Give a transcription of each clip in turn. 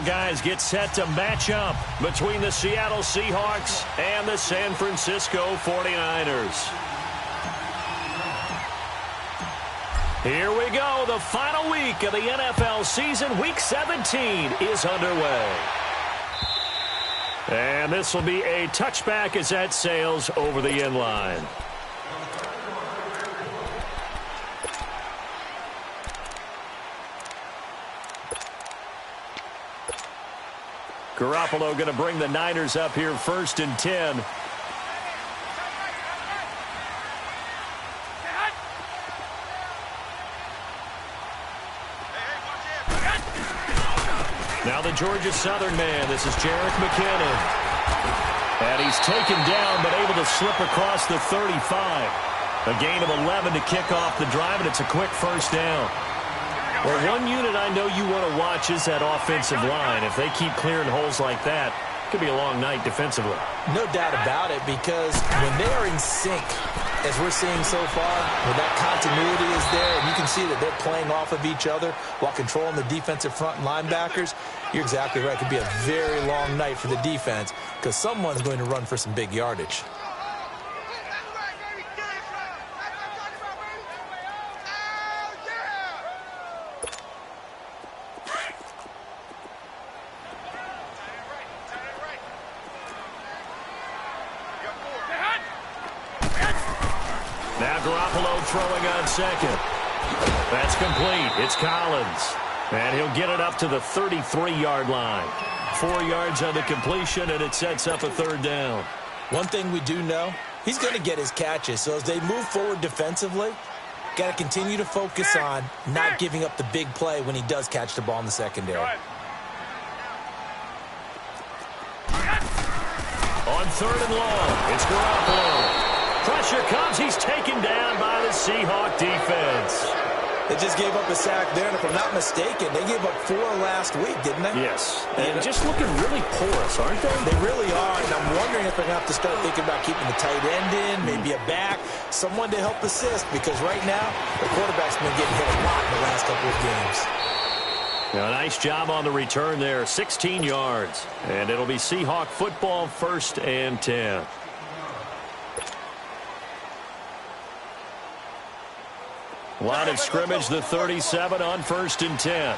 guys get set to match up between the Seattle Seahawks and the San Francisco 49ers. Here we go. The final week of the NFL season. Week 17 is underway. And this will be a touchback as that sails over the end line. Garoppolo going to bring the Niners up here 1st and 10. Now the Georgia Southern man. This is Jerick McKinnon. And he's taken down but able to slip across the 35. A gain of 11 to kick off the drive, and it's a quick first down. Well, one unit I know you want to watch is that offensive line. If they keep clearing holes like that, it could be a long night defensively. No doubt about it, because when they are in sync, as we're seeing so far, when that continuity is there, and you can see that they're playing off of each other while controlling the defensive front linebackers, you're exactly right. It could be a very long night for the defense because someone's going to run for some big yardage. Now Garoppolo throwing on second. That's complete. It's Collins. And he'll get it up to the 33-yard line. 4 yards on the completion, and it sets up a 3rd down. One thing we do know, he's going to get his catches. So as they move forward defensively, got to continue to focus on not giving up the big play when he does catch the ball in the secondary. On 3rd and long, it's Garoppolo. Pressure comes. He's taken down by the Seahawk defense. They just gave up a sack there, and if I'm not mistaken, they gave up 4 last week, didn't they? Yes. And just looking really porous, aren't they? They really are, and I'm wondering if they're going to have to start thinking about keeping the tight end in, maybe a back, someone to help assist, because right now, the quarterback's been getting hit a lot in the last couple of games. Now, nice job on the return there, 16 yards. And it'll be Seahawk football, 1st and 10. Line of scrimmage, the 37 on 1st and 10.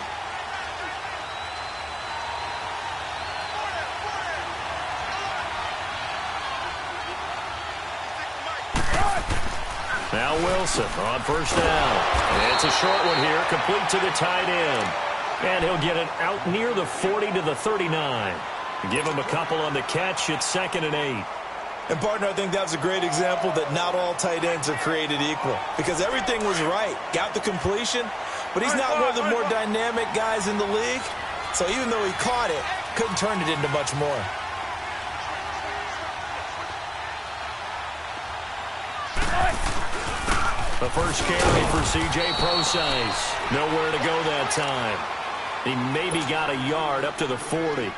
Now Wilson on 1st down. It's a short one here, complete to the tight end. And he'll get it out near the 40 to the 39. Give him a couple on the catch. It's 2nd and 8. And, partner, I think that's a great example that not all tight ends are created equal. Because everything was right. Got the completion, but he's not one of the more dynamic guys in the league. So even though he caught it, couldn't turn it into much more. The first carry for C.J. Prosise. Nowhere to go that time. He maybe got a yard up to the 40.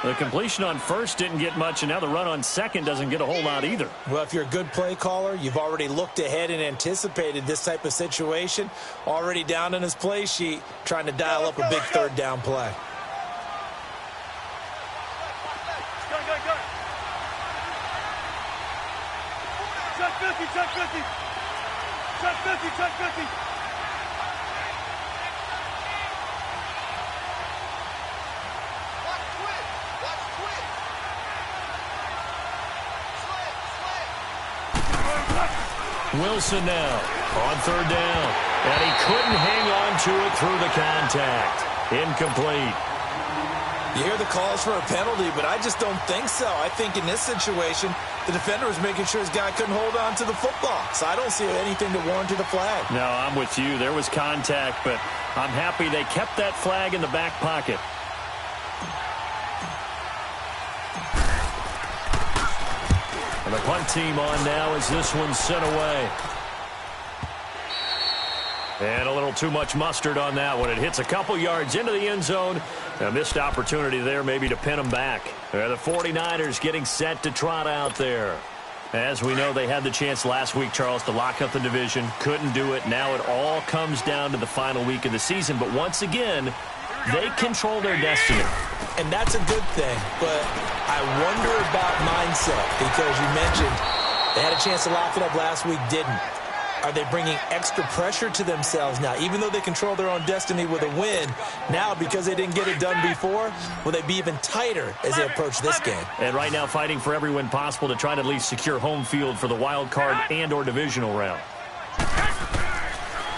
The completion on 1st didn't get much, and now the run on 2nd doesn't get a whole lot either. Well, if you're a good play caller, you've already looked ahead and anticipated this type of situation. Already down in his play sheet, trying to dial up a big 3rd down play. Check 50, check 50. Check 50, check 50. Wilson now on 3rd down. And he couldn't hang on to it through the contact. Incomplete. You hear the calls for a penalty, but I just don't think so. I think in this situation, the defender was making sure his guy couldn't hold on to the football. So I don't see anything to warrant a flag. No, I'm with you. There was contact, but I'm happy they kept that flag in the back pocket. And the punt team on now as this one's sent away. And a little too much mustard on that one. It hits a couple yards into the end zone. A missed opportunity there maybe to pin them back. The 49ers getting set to trot out there. As we know, they had the chance last week, Charles, to lock up the division. Couldn't do it. Now it all comes down to the final week of the season. But once again, they control their destiny. And that's a good thing, but I wonder about mindset because you mentioned they had a chance to lock it up last week, didn't. Are they bringing extra pressure to themselves now? Even though they control their own destiny with a win, now because they didn't get it done before, will they be even tighter as they approach this game? And right now fighting for every win possible to try to at least secure home field for the wild card and or divisional round.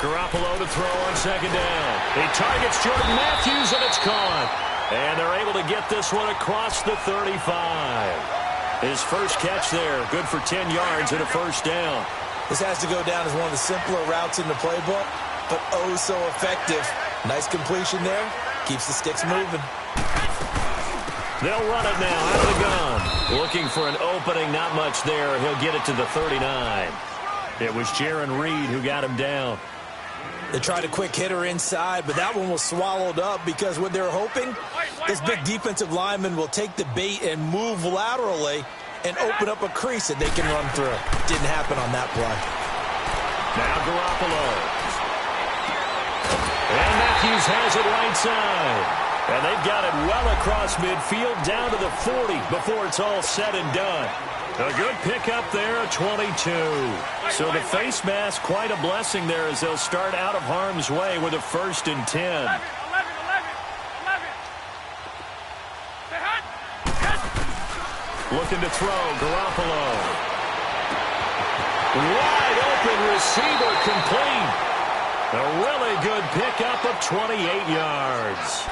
Garoppolo to throw on second down. He targets Jordan Matthews, and it's caught. And they're able to get this one across the 35. His first catch there, good for 10 yards and a first down. This has to go down as one of the simpler routes in the playbook, but oh so effective. Nice completion there. Keeps the sticks moving. They'll run it now out of the gun. Looking for an opening, not much there. He'll get it to the 39. It was Jaron Reed who got him down. They tried a quick hitter inside, but that one was swallowed up because what they're hoping, this big defensive lineman will take the bait and move laterally and open up a crease that they can run through. Didn't happen on that play. Now Garoppolo. And Matthews has it right side. And they've got it well across midfield down to the 40 before it's all said and done. A good pickup there, a 22. So the face mask, quite a blessing there as they'll start out of harm's way with a 1st and 10. Looking to throw, Garoppolo. Wide open receiver complete. A really good pickup of 28 yards.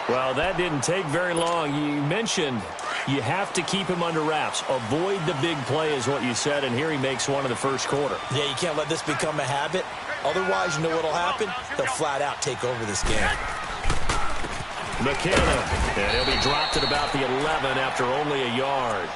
Well, that didn't take very long. You mentioned you have to keep him under wraps. Avoid the big play is what you said, and here he makes one in the first quarter. Yeah, you can't let this become a habit. Otherwise, you know what will happen? They'll flat out take over this game. McKinnon, and he'll be dropped at about the 11 after only a yard.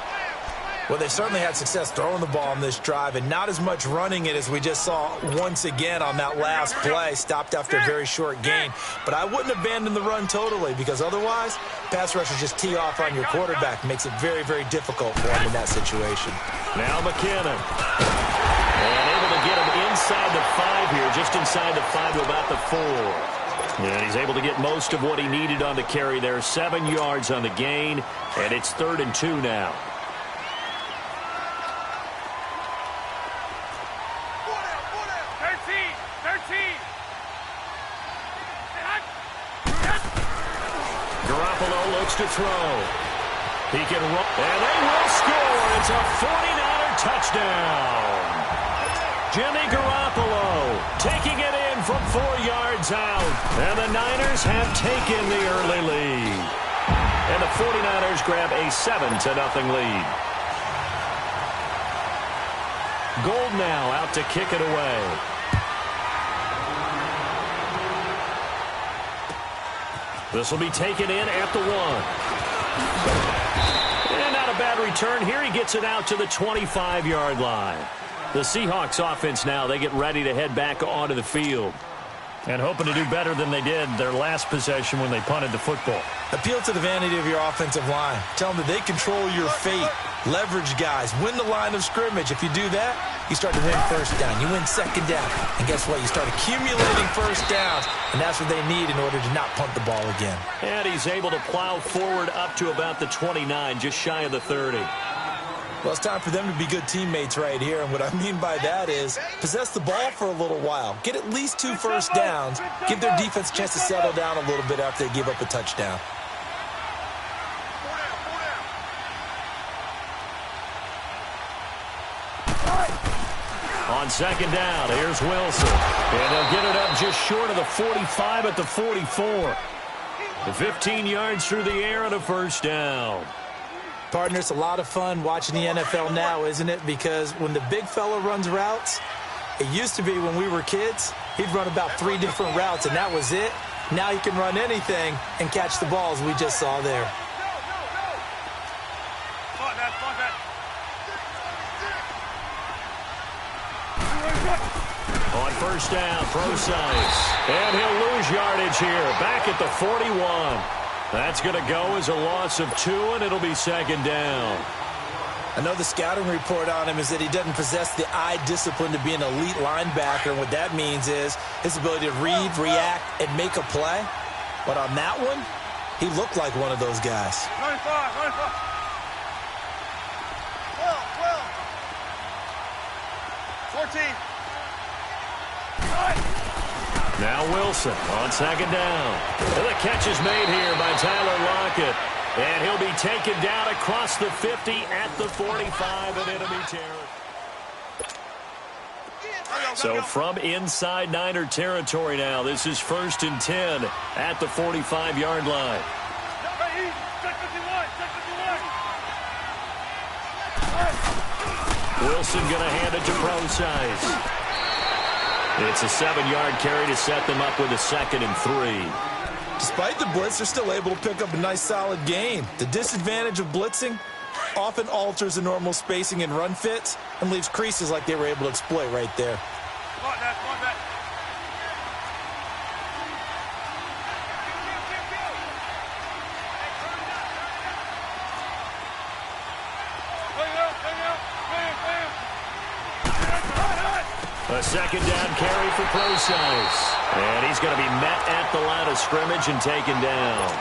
Well, they certainly had success throwing the ball on this drive and not as much running it as we just saw once again on that last play. Stopped after a very short gain. But I wouldn't abandon the run totally because otherwise, pass rushers just tee off on your quarterback. Makes it very, very difficult for him in that situation. Now McKinnon. And able to get him inside the 5 here, just inside the 5 to about the 4. And he's able to get most of what he needed on the carry there. 7 yards on the gain, and it's 3rd and 2 now. Garoppolo looks to throw. He can run, and they will score. It's a 49er touchdown. Jimmy Garoppolo taking it in from 4 yards out. And the Niners have taken the early lead. And the 49ers grab a 7-0 lead. Gold now out to kick it away. This will be taken in at the 1. And not a bad return. Here he gets it out to the 25-yard line. The Seahawks offense now, they get ready to head back onto the field. And hoping to do better than they did their last possession when they punted the football. Appeal to the vanity of your offensive line. Tell them that they control your fate. Leverage guys. Win the line of scrimmage. If you do that, you start to win first down. You win second down. And guess what? You start accumulating first downs. And that's what they need in order to not punt the ball again. And he's able to plow forward up to about the 29, just shy of the 30. Well, it's time for them to be good teammates right here. And what I mean by that is possess the ball for a little while. Get at least 2 first downs. Give their defense a chance to settle down a little bit after they give up a touchdown. On second down, here's Wilson. And they'll get it up just short of the 45 at the 44. The 15 yards through the air and a first down. Partner, it's a lot of fun watching the NFL now, isn't it? Because when the big fella runs routes, it used to be when we were kids, he'd run about 3 different routes, and that was it. Now he can run anything and catch the balls we just saw there. On first down, Procise. And he'll lose yardage here, back at the 41. That's going to go as a loss of 2, and it'll be second down. I know the scouting report on him is that he doesn't possess the eye discipline to be an elite linebacker. And what that means is his ability to read, react, and make a play. But on that one, he looked like one of those guys. 95, 95. 12, 14. Now Wilson on second down. And the catch is made here by Tyler Lockett. And he'll be taken down across the 50 at the 45 of enemy territory. So from inside Niner territory now, this is 1st and 10 at the 45-yard line. Wilson going to hand it to Procise. It's a 7-yard carry to set them up with a 2nd and 3. Despite the blitz, they're still able to pick up a nice, solid gain. The disadvantage of blitzing often alters the normal spacing and run fits and leaves creases like they were able to exploit right there. A 2nd down carry for Procise. And he's going to be met at the line of scrimmage and taken down.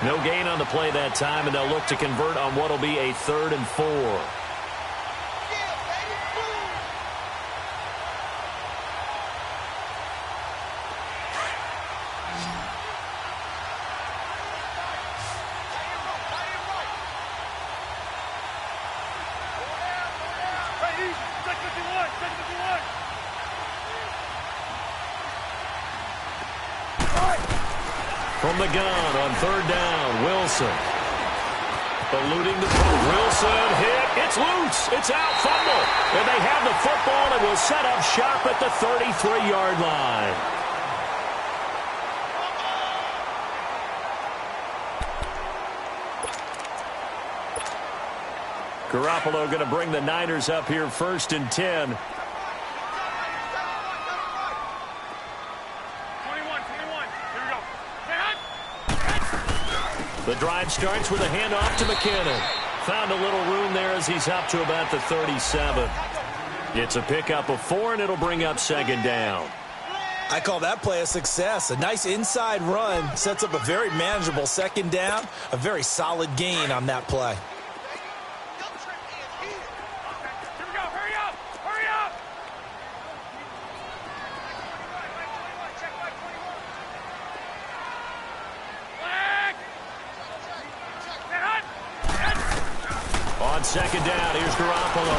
No gain on the play that time, and they'll look to convert on what will be a 3rd and 4. From the gun on 3rd down, Wilson. Eluding the ball. Wilson hit. It's loose. It's out. Fumble. And they have the football and will set up shop at the 33-yard line. Garoppolo going to bring the Niners up here 1st and 10. The drive starts with a handoff to McKinnon. Found a little room there as he's up to about the 37. It's a pickup of 4, and it'll bring up 2nd down. I call that play a success. A nice inside run sets up a very manageable 2nd down. A very solid gain on that play. On 2nd down, here's Garoppolo.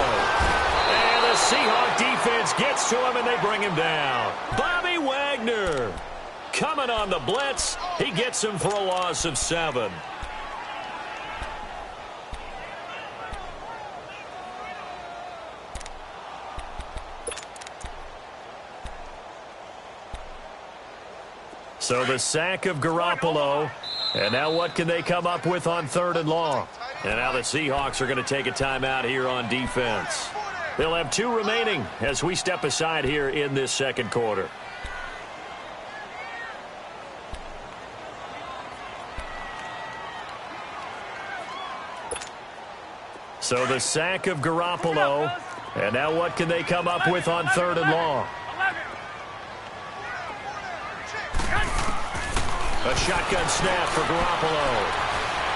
And the Seahawk defense gets to him, and they bring him down. Bobby Wagner coming on the blitz. He gets him for a loss of 7. So the sack of Garoppolo. And now what can they come up with on 3rd and long? And now the Seahawks are going to take a timeout here on defense. They'll have 2 remaining as we step aside here in this 2nd quarter. So the sack of Garoppolo. And now what can they come up with on 3rd and long? A shotgun snap for Garoppolo.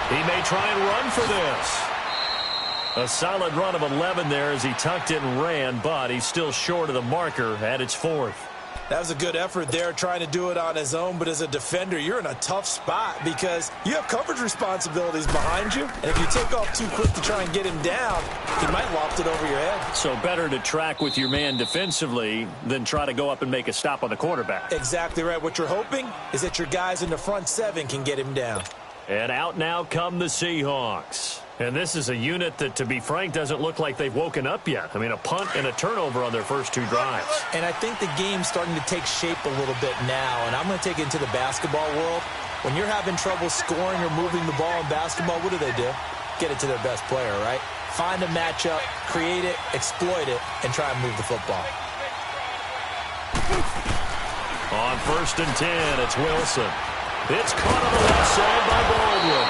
He may try and run for this. A solid run of 11 there as he tucked it and ran, but he's still short of the marker at its 4th. That was a good effort there, trying to do it on his own, but as a defender, you're in a tough spot because you have coverage responsibilities behind you, and if you take off too quick to try and get him down, he might loft it over your head. So better to track with your man defensively than try to go up and make a stop on the quarterback. Exactly right. What you're hoping is that your guys in the front 7 can get him down. And out now come the Seahawks. And this is a unit that, to be frank, doesn't look like they've woken up yet. I mean, a punt and a turnover on their first 2 drives. And I think the game's starting to take shape a little bit now. And I'm going to take it into the basketball world. When you're having trouble scoring or moving the ball in basketball, what do? Get it to their best player, right? Find a matchup, create it, exploit it, and try and move the football. On 1st and 10, it's Wilson. It's caught on the left side by Baldwin.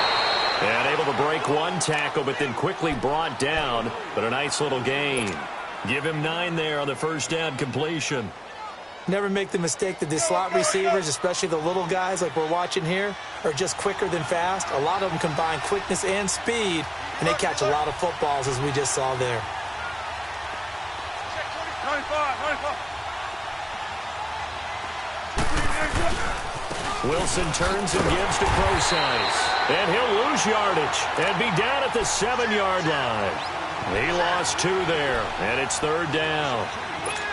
And able to break 1 tackle, but then quickly brought down. But a nice little gain. Give him 9 there on the 1st down completion. Never make the mistake that the slot receivers, especially the little guys like we're watching here, are just quicker than fast. A lot of them combine quickness and speed, and they catch a lot of footballs, as we just saw there. 95. Wilson turns and gives to Procise. And he'll lose yardage and be down at the 7-yard line. He lost 2 there, and it's 3rd down.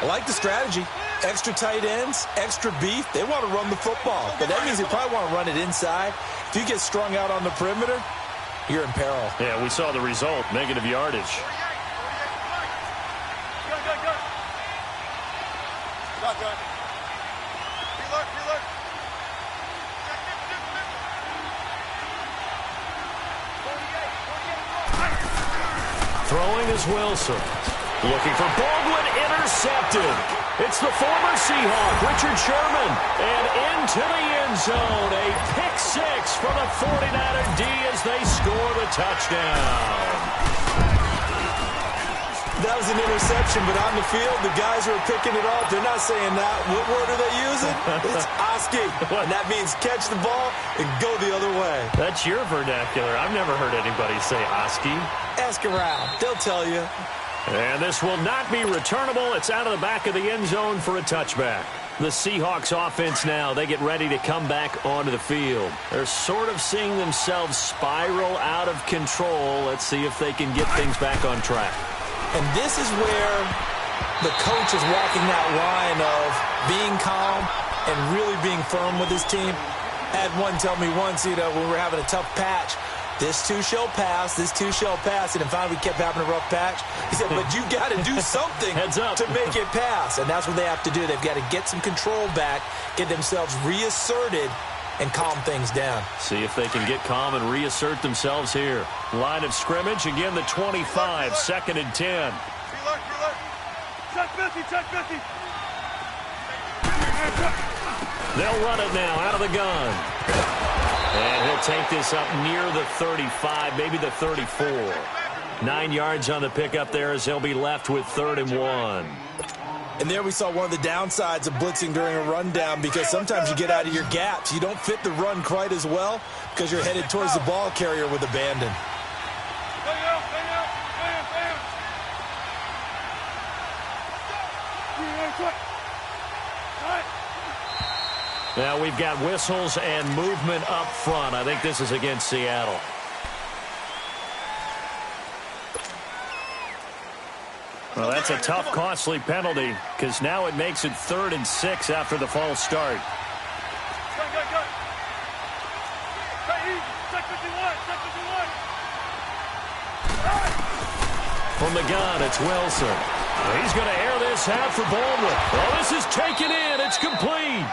I like the strategy. Extra tight ends, extra beef. They want to run the football, but that means they probably want to run it inside. If you get strung out on the perimeter, you're in peril. Yeah, we saw the result, negative yardage. Throwing is Wilson. Looking for Baldwin, intercepted. It's the former Seahawk, Richard Sherman. And into the end zone, a pick 6 from the 49er D as they score the touchdown. That was an interception, but on the field, the guys who are picking it off, they're not saying that. What word are they using? It's Oski. And that means catch the ball and go the other way. That's your vernacular. I've never heard anybody say Oski. Ask around. They'll tell you. And this will not be returnable. It's out of the back of the end zone for a touchback. The Seahawks offense now, they get ready to come back onto the field. They're sort of seeing themselves spiral out of control. Let's see if they can get things back on track. And this is where the coach is walking that line of being calm and really being firm with his team. I had one tell me once, when we were having a tough patch, this too shall pass, this too shall pass. And then finally we kept having a rough patch. He said, but you got to do something Heads up. to make it pass. And that's what they have to do. They've got to get some control back, get themselves reasserted, and calm things down. See if they can get calm and reassert themselves here. Line of scrimmage, again the 25, 2nd and 10. Check 50, check 50. They'll run it now out of the gun. And he'll take this up near the 35, maybe the 34. 9 yards on the pickup there as they'll be left with 3rd and 1. And there we saw one of the downsides of blitzing during a rundown, because sometimes you get out of your gaps. You don't fit the run quite as well because you're headed towards the ball carrier with abandon. Now we've got whistles and movement up front. I think this is against Seattle. Well, that's a tough, costly penalty, because now it makes it 3rd and 6 after the false start. From the gun, it's Wilson. He's going to air this out for Baldwin. Oh, this is taken in. It's complete.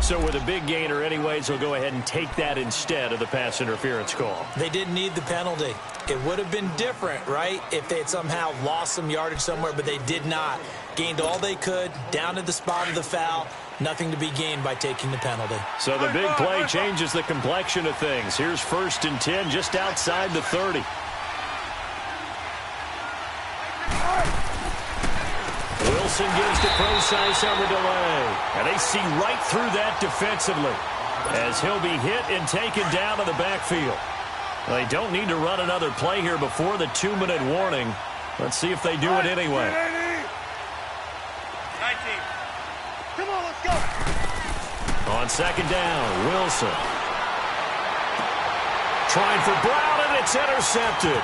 So with a big gainer anyways, he'll go ahead and take that instead of the pass interference call. They didn't need the penalty. It would have been different, right, if they had somehow lost some yardage somewhere, but they did not. Gained all they could, down to the spot of the foul. Nothing to be gained by taking the penalty. So the big play changes the complexion of things. Here's 1st and 10 just outside the 30. Wilson gives to Procise on the delay. And they see right through that defensively as he'll be hit and taken down to the backfield. They don't need to run another play here before the 2-minute warning. Let's see if they do it anyway. 19. Come on, let's go. On 2nd down, Wilson. Trying for Brown, and it's intercepted.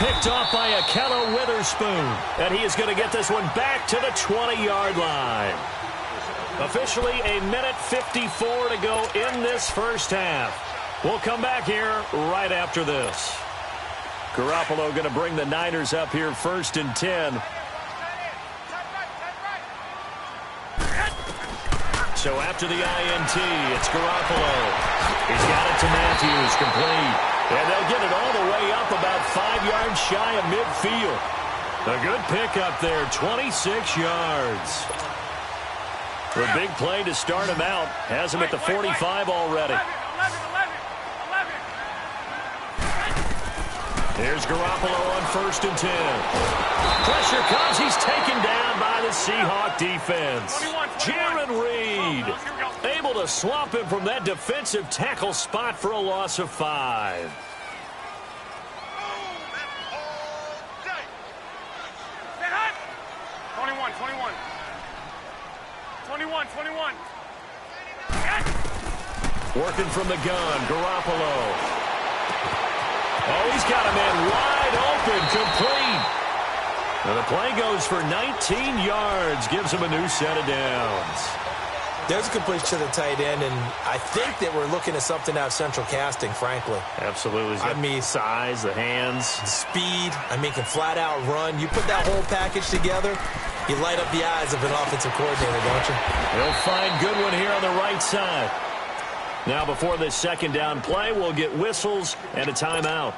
Picked off by Akello Witherspoon. And he is going to get this one back to the 20-yard line. Officially a minute 54 to go in this first half. We'll come back here right after this. Garoppolo going to bring the Niners up here 1st and 10. So after the INT, it's Garoppolo. He's got it to Matthews, complete. And they'll get it all the way up about 5 yards shy of midfield. A good pickup there, 26 yards. The big play to start him out. Has him at the 45 already. Here's Garoppolo on 1st and 10. Pressure comes. He's taken down by the Seahawk defense. 21. Jaron Reed able to swamp him from that defensive tackle spot for a loss of 5. 21. Working from the gun, Garoppolo. Oh, he's got a man wide open, complete. And the play goes for 19 yards, gives him a new set of downs. There's a completion to the tight end, and I think that we're looking at something out of central casting, frankly. Absolutely. I mean, size, the hands. Speed. I mean, can flat out run. You put that whole package together, you light up the eyes of an offensive coordinator, don't you? He'll find Goodwin here on the right side. Now, before this second down play, we'll get whistles and a timeout,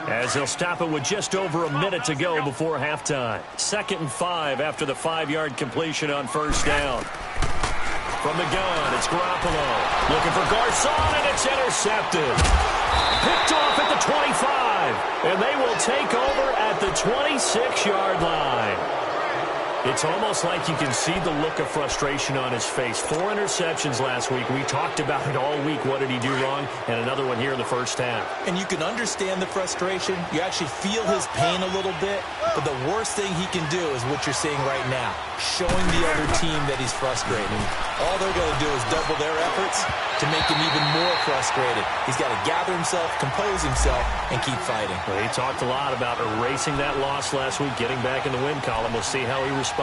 as they'll stop it with just over a minute to go before halftime. 2nd and 5 after the 5-yard completion on 1st down. From the gun, it's Garoppolo. Looking for Garcon, and it's intercepted. Picked off at the 25, and they will take over at the 26-yard line. It's almost like you can see the look of frustration on his face. 4 interceptions last week. We talked about it all week. What did he do wrong? And another one here in the first half. And you can understand the frustration. You actually feel his pain a little bit. But the worst thing he can do is what you're seeing right now, showing the other team that he's frustrated. All they're going to do is double their efforts to make him even more frustrated. He's got to gather himself, compose himself, and keep fighting. Well, he talked a lot about erasing that loss last week, getting back in the win column. We'll see how he responds.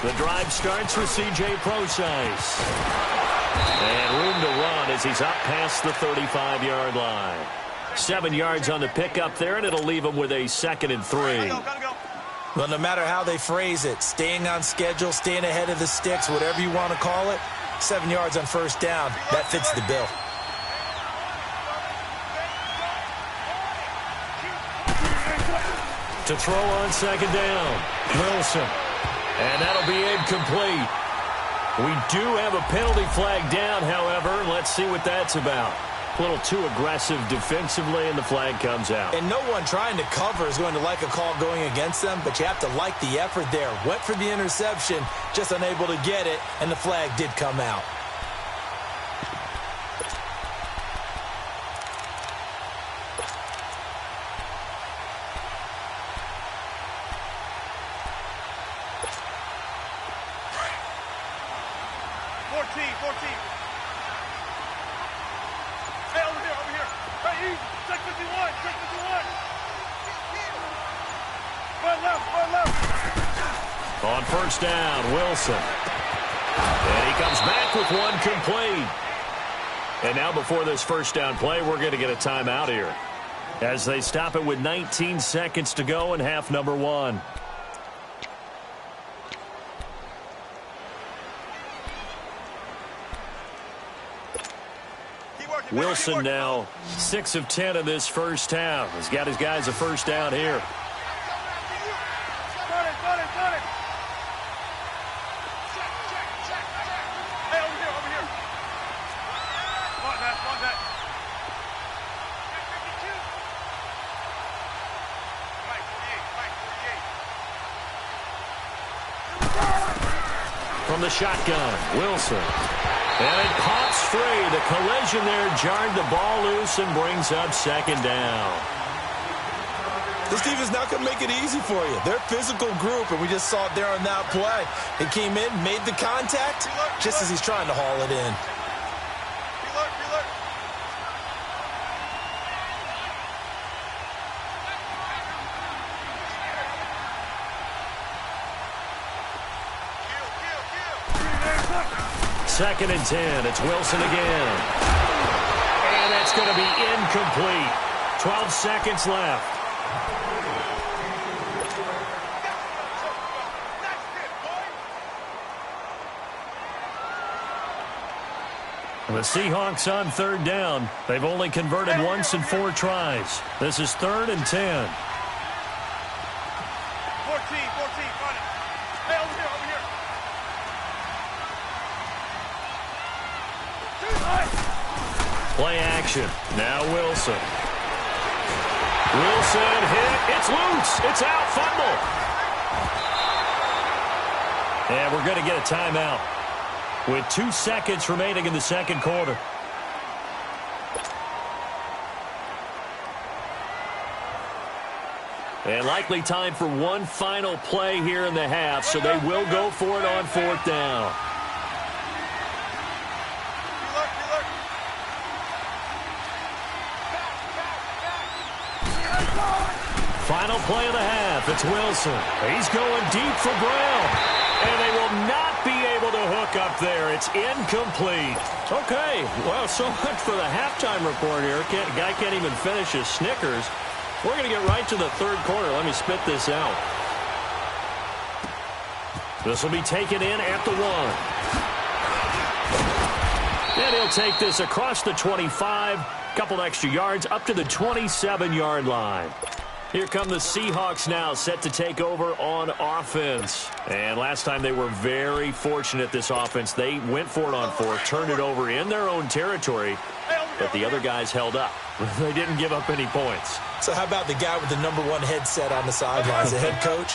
The drive starts with C.J. Procise. And room to run as he's up past the 35-yard line. 7 yards on the pickup there, and it'll leave him with a 2nd and 3. Well, no matter how they phrase it, staying on schedule, staying ahead of the sticks, whatever you want to call it, 7 yards on 1st down, that fits the bill. To throw on 2nd down, Wilson. And that'll be incomplete. We do have a penalty flag down, however. Let's see what that's about. A little too aggressive defensively, and the flag comes out. And no one trying to cover is going to like a call going against them, but you have to like the effort there. Went for the interception, just unable to get it, and the flag did come out. On 1st down, Wilson. And he comes back with one complete. And now before this 1st down play, we're going to get a timeout here, as they stop it with 19 seconds to go in half number 1. Wilson now 6 of 10 in this first half. He's got his guys a 1st down here. From the shotgun, Wilson. And it pops free. The collision there jarred the ball loose and brings up 2nd down. This defense not going to make it easy for you. They're a physical group, and we just saw it there on that play. He came in, made the contact, just as he's trying to haul it in. Second and 10. It's Wilson again. And that's going to be incomplete. 12 seconds left. The Seahawks on third down. They've only converted once in 4 tries. This is 3rd and 10. 14, 14, run it. Hey, over here, over here. Play action. Now Wilson. Wilson hit. It's loose. It's out. Fumble. And we're going to get a timeout with 2 seconds remaining in the second quarter. And likely time for one final play here in the half, so they will go for it on 4th down. Final play of the half. It's Wilson. He's going deep for Brown. And they will not be able to hook up there. It's incomplete. Okay, well, so much for the halftime report here. Guy can't even finish his Snickers. We're going to get right to the 3rd quarter. Let me spit this out. This will be taken in at the 1. And he'll take this across the 25. Couple extra yards up to the 27-yard line. Here come the Seahawks now, set to take over on offense. And last time they were very fortunate, this offense. They went for it on 4th, turned it over in their own territory, but the other guys held up. They didn't give up any points. So how about the guy with the #1 headset on the sidelines, the head coach?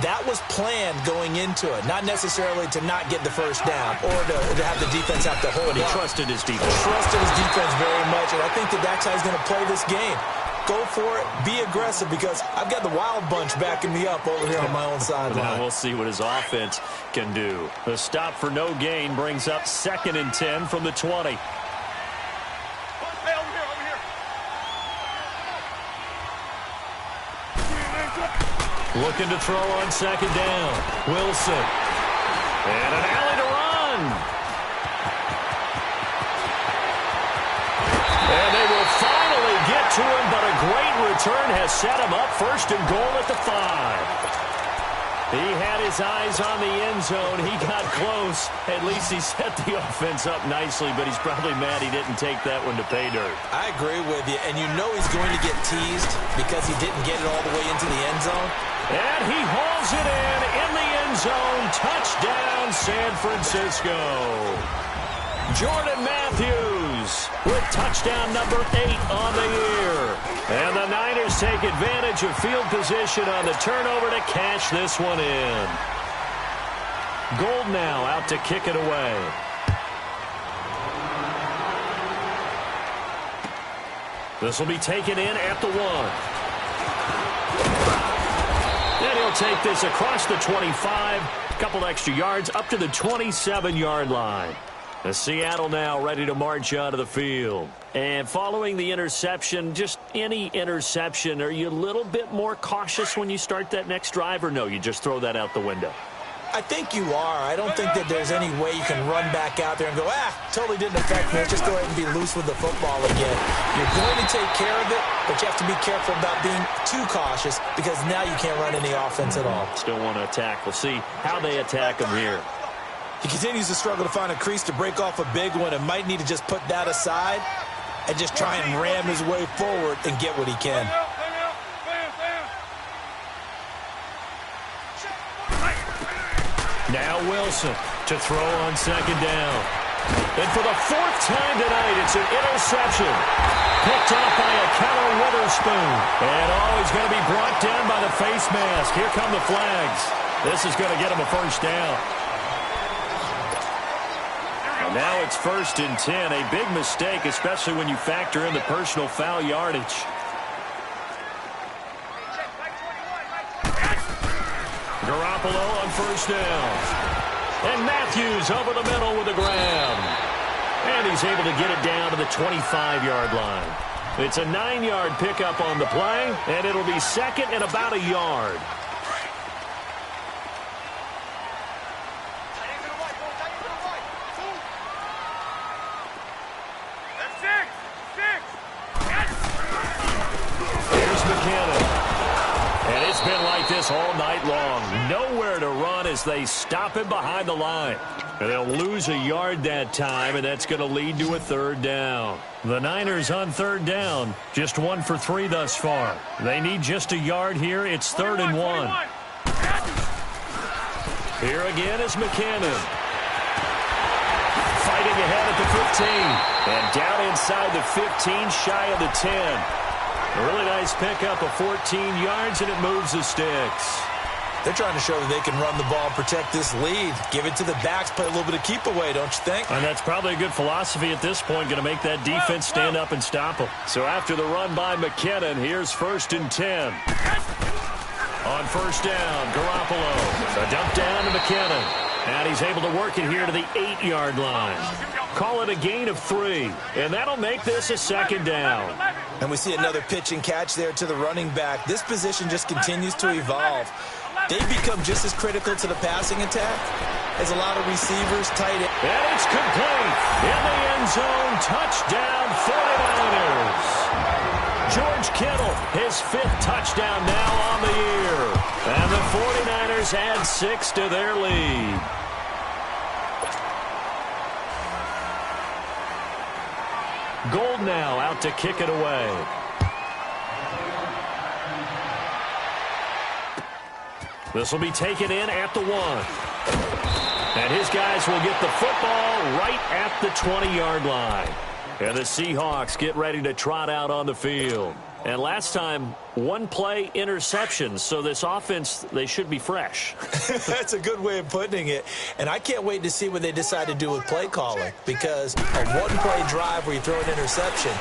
That was planned going into it, not necessarily to not get the first down or to have the defense have to hold But he up. trusted his defense. Trusted his defense very much, and I think that's how he's going to play this game. Go for it, be aggressive, because I've got the wild bunch backing me up over here on my own sideline. Now we'll see what his offense can do. The stop for no gain brings up 2nd and 10 from the 20. Hey, over here, over here. Looking to throw on 2nd down. Wilson. And an alley to run. And they will finally get to him, but a great return has set him up 1st and goal at the 5. He had his eyes on the end zone. He got close. At least he set the offense up nicely, but he's probably mad he didn't take that one to pay dirt. I agree with you, and you know he's going to get teased because he didn't get it all the way into the end zone. And he hauls it in the end zone. Touchdown, San Francisco. Jordan Matthews with touchdown number 8 on the year. And the Niners take advantage of field position on the turnover to cash this one in. Gold now out to kick it away. This will be taken in at the 1. And he'll take this across the 25. Couple extra yards up to the 27-yard line. The Seattle now ready to march onto the field. And following the interception, just any interception, are you a little bit more cautious when you start that next drive, or no, you just throw that out the window? I think you are. I don't think that there's any way you can run back out there and go, totally didn't affect me. Just go ahead and be loose with the football again. You're going to take care of it, but you have to be careful about being too cautious because now you can't run any offense at all. Still want to attack. We'll see how they attack him here. He continues to struggle to find a crease to break off a big one and might need to just put that aside and just try and ram his way forward and get what he can. Now Wilson to throw on 2nd down. And for the 4th time tonight, it's an interception. Picked off by a Keller Witherspoon. And he's going to be brought down by the face mask. Here come the flags. This is going to get him a 1st down. And now it's 1st and 10. A big mistake, especially when you factor in the personal foul yardage. Garoppolo on 1st down. And Matthews over the middle with a grab. And he's able to get it down to the 25-yard line. It's a 9-yard pickup on the play, and it'll be 2nd and about a yard. Here's McKinnon. And it's been like this all night long. Nowhere to run as they stop him behind the line. And they'll lose a yard that time, and that's going to lead to a third down. The Niners on third down, just 1 for 3 thus far. They need just a yard here. It's 3rd and 1. Here again is McKinnon. Fighting ahead at the 15. And down inside the 15, shy of the 10. A really nice pickup of 14 yards, and it moves the sticks. They're trying to show that they can run the ball and protect this lead. Give it to the backs, play a little bit of keep away, don't you think? And that's probably a good philosophy at this point, going to make that defense stand up and stop them. So after the run by McKinnon, here's 1st and 10. On first down, Garoppolo. A dump down to McKinnon. And he's able to work it here to the 8-yard line. Call it a gain of 3. And that'll make this a 2nd down. And we see another pitch and catch there to the running back. This position just continues to evolve. They've become just as critical to the passing attack as a lot of receivers, tight end. And it's complete. In the end zone, touchdown 49ers. George Kittle, his 5th touchdown now on the year. And the 49ers add 6 to their lead. Gold now out to kick it away. This will be taken in at the 1. And his guys will get the football right at the 20-yard line. And the Seahawks get ready to trot out on the field. And last time, 1-play interception. So this offense, they should be fresh. That's a good way of putting it. And I can't wait to see what they decide to do with play calling. Because a 1-play drive where you throw an interception,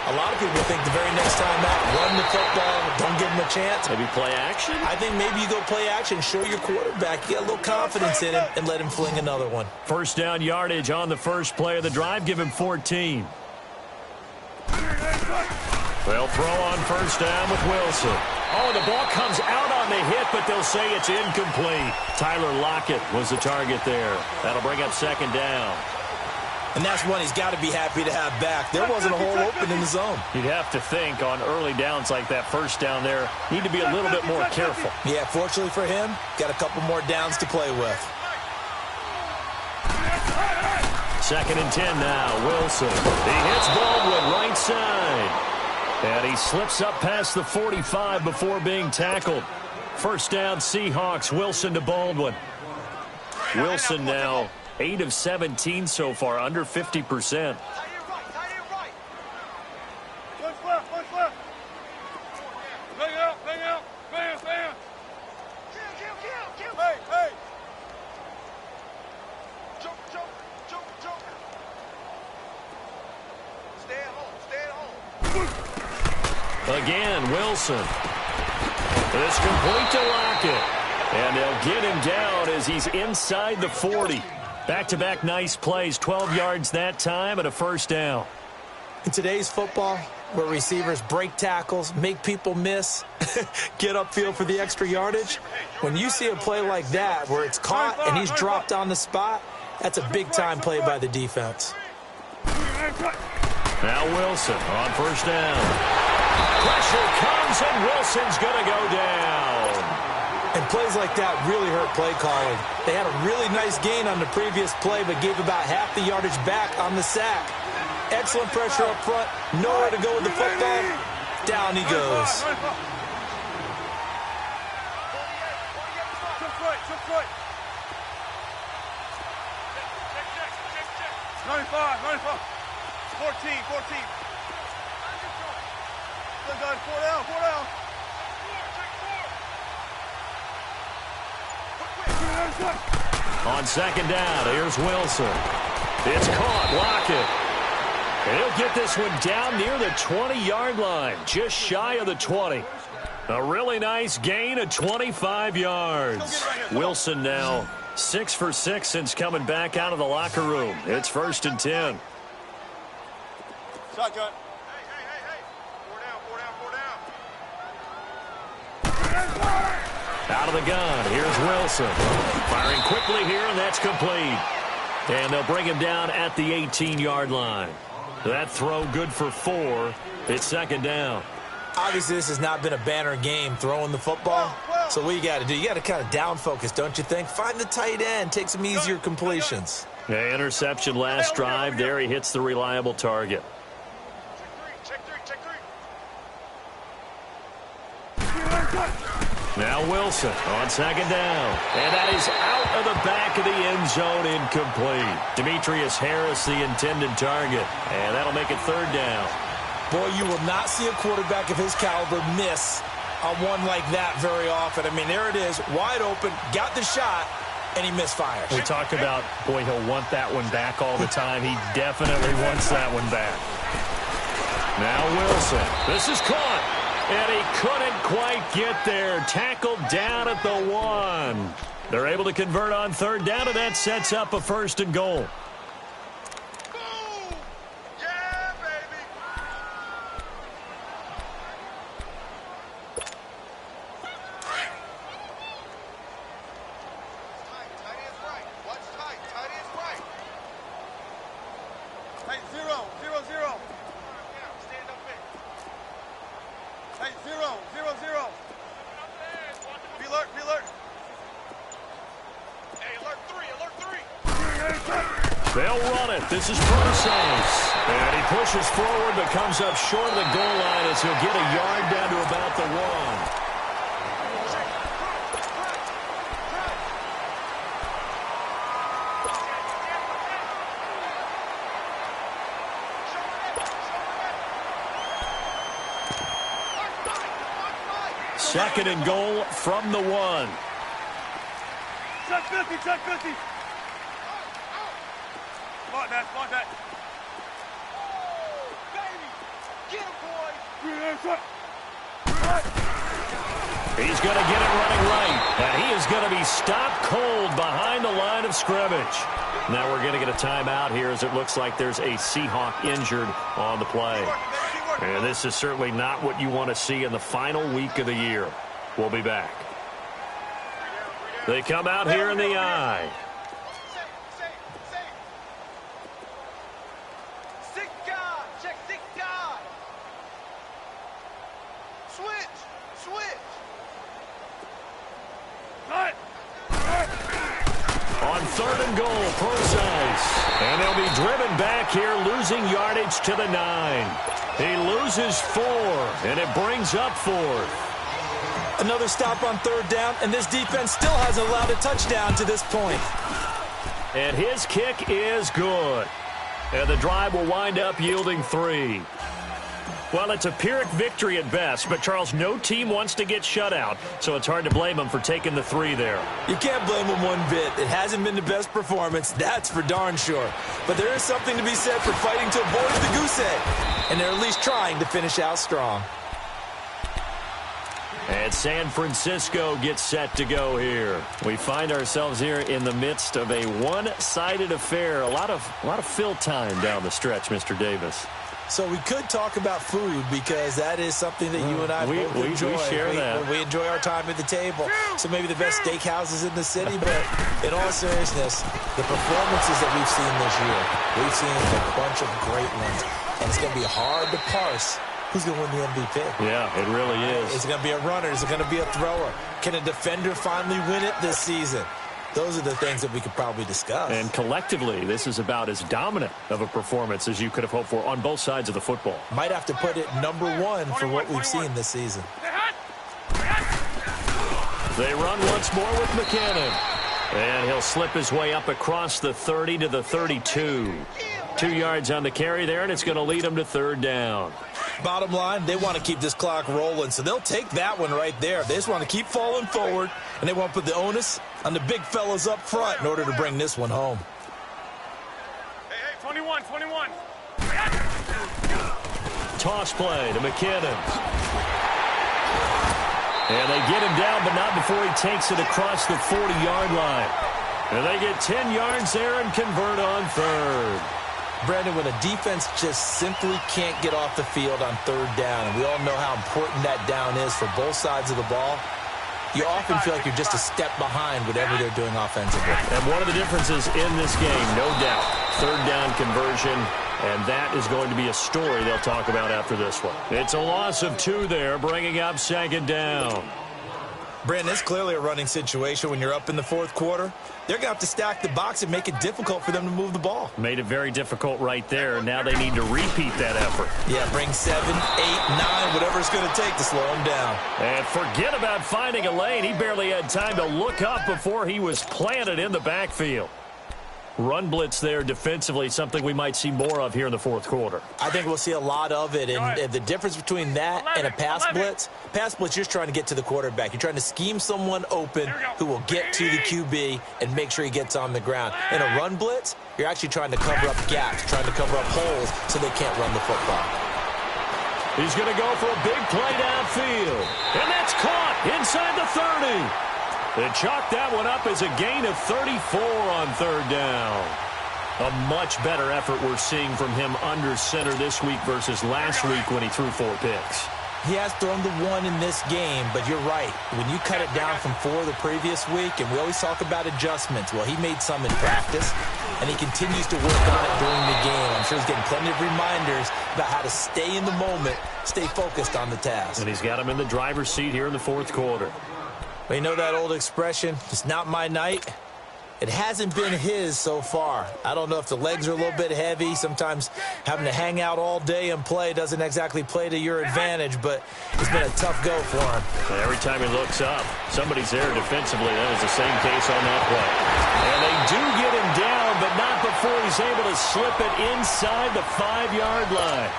a lot of people think the very next time out, run the football, don't give him a chance. Maybe play action? I think maybe you go play action, show your quarterback, get a little confidence in him, and let him fling another one. First down yardage on the first play of the drive. Give him 14. They'll throw on first down with Wilson. Oh, the ball comes out on the hit, but they'll say it's incomplete. Tyler Lockett was the target there. That'll bring up 2nd down. And that's one he's got to be happy to have back. There wasn't a hole open in the zone. You'd have to think on early downs like that, first down there, need to be a little bit more careful. Yeah, fortunately for him, got a couple more downs to play with. 2nd and 10 now, Wilson. He hits Baldwin right side. And he slips up past the 45 before being tackled. First down, Seahawks, Wilson to Baldwin. Wilson now 8 of 17 so far, under 50%. Punch left. Bang out. Bam. Kill. Hey. Jump. Stay at home. Again, Wilson. It's complete to Lockett. And they'll get him down as he's inside the 40. Back-to-back nice plays, 12 yards that time and a first down. In today's football, where receivers break tackles, make people miss, get upfield for the extra yardage, when you see a play like that where it's caught and he's dropped on the spot, that's a big-time play by the defense. Now Wilson on first down. Pressure comes, and Wilson's going to go down. And plays like that really hurt play calling. They had a really nice gain on the previous play, but gave about half the yardage back on the sack. Excellent pressure up front. Nowhere to go with the football. Down he goes. Check. 95. 14. Good guys, 4 down. On second down, here's Wilson. It's caught, Lockett. And he'll get this one down near the 20-yard line, just shy of the 20. A really nice gain of 25 yards. Wilson now 6 for 6 since coming back out of the locker room. It's 1st and 10. Shotgun. Out of the gun, here's Wilson. Firing quickly here, and that's complete. And they'll bring him down at the 18-yard line. That throw good for 4. It's 2nd down. Obviously, this has not been a banner game throwing the football. So what you got to do, you got to kind of down focus, don't you think? Find the tight end, take some easier completions. Yeah, interception last drive. There he hits the reliable target. Check three. Now Wilson on second down. And that is out of the back of the end zone, incomplete. Demetrius Harris, the intended target. And that'll make it third down. Boy, you will not see a quarterback of his caliber miss on one like that very often. I mean, there it is, wide open, got the shot, and he misfires. We talk about, boy, he'll want that one back all the time. He definitely wants that one back. Now Wilson. This is caught. And he couldn't quite get there. Tackled down at the 1. They're able to convert on third down, and that sets up a first and goal. Boom! Yeah, baby! Tight is right. Watch tight. Tight is right. Hey, 0. Stand up big. Hey, 0. Be alert. Hey, alert 3. They'll run it. This is Process. And he pushes forward but comes up short of the goal line as he'll get a yard down to about the 1. Second and goal from the 1. Check 50. Smart that. Oh, baby. Get him, boy. He's going to get it running right. And he is going to be stopped cold behind the line of scrimmage. Now we're going to get a timeout here as it looks like there's a Seahawk injured on the play. And this is certainly not what you want to see in the final week of the year. We'll be back. They come out here in the eye. Six guard. Check 6 guard. Switch. Cut. On third and goal, Process. And they'll be driven back here, losing yardage to the 9. He loses 4, and it brings up 4th. Another stop on third down, and this defense still hasn't allowed a touchdown to this point. And his kick is good. And the drive will wind up yielding 3. Well, it's a Pyrrhic victory at best, but, Charles, no team wants to get shut out, so it's hard to blame them for taking the 3 there. You can't blame them one bit. It hasn't been the best performance, that's for darn sure. But there is something to be said for fighting to avoid the goose egg, and they're at least trying to finish out strong. And San Francisco gets set to go here. We find ourselves here in the midst of a one-sided affair. A lot of fill time down the stretch, Mr. Davis. So we could talk about food because that is something that you and I both enjoy. We share that. We enjoy our time at the table. So maybe the best steakhouses in the city, but in all seriousness, the performances that we've seen this year, we've seen a bunch of great ones. And it's going to be hard to parse who's going to win the MVP. Yeah, it really is. Is it going to be a runner? Is it going to be a thrower? Can a defender finally win it this season? Those are the things that we could probably discuss. And collectively, this is about as dominant of a performance as you could have hoped for on both sides of the football. Might have to put it number 1 for what we've seen this season. They run once more with McKinnon. And he'll slip his way up across the 30 to the 32. 2 yards on the carry there, and it's going to lead him to third down. Bottom line, they want to keep this clock rolling, so they'll take that one right there. They just want to keep falling forward, and they want to put the onus on the big fellas up front in order to bring this one home. Hey, 21. Toss play to McKinnon. And they get him down, but not before he takes it across the 40-yard line. And they get 10 yards there and convert on third. Brandon, when a defense just simply can't get off the field on third down, and we all know how important that down is for both sides of the ball, you often feel like you're just a step behind whatever they're doing offensively. And one of the differences in this game, no doubt, third down conversion, and that is going to be a story they'll talk about after this one. It's a loss of 2 there, bringing up second down. Brandon, it's clearly a running situation when you're up in the fourth quarter. They're going to have to stack the box and make it difficult for them to move the ball. Made it very difficult right there. Now they need to repeat that effort. Yeah, bring 7, 8, 9, whatever it's going to take to slow him down. And forget about finding a lane. He barely had time to look up before he was planted in the backfield. Run blitz there defensively, something we might see more of here in the fourth quarter. I think we'll see a lot of it, and the difference between that and a pass blitz, you're just trying to get to the quarterback. You're trying to scheme someone open who will get to the QB and make sure he gets on the ground. In a run blitz, you're actually trying to cover up gaps, trying to cover up holes so they can't run the football. He's going to go for a big play downfield, and that's caught inside the 30. They chalk that one up as a gain of 34 on third down. A much better effort we're seeing from him under center this week versus last week when he threw 4 picks. He has thrown the 1 in this game, but you're right. When you cut it down from 4 the previous week, and we always talk about adjustments, well, he made some in practice, and he continues to work on it during the game. I'm sure he's getting plenty of reminders about how to stay in the moment, stay focused on the task. And he's got him in the driver's seat here in the fourth quarter. Well, you know that old expression, it's not my night? It hasn't been his so far. I don't know if the legs are a little bit heavy. Sometimes having to hang out all day and play doesn't exactly play to your advantage, but it's been a tough go for him. And every time he looks up, somebody's there defensively. That was the same case on that play. And they do get him down, but not before he's able to slip it inside the 5-yard line.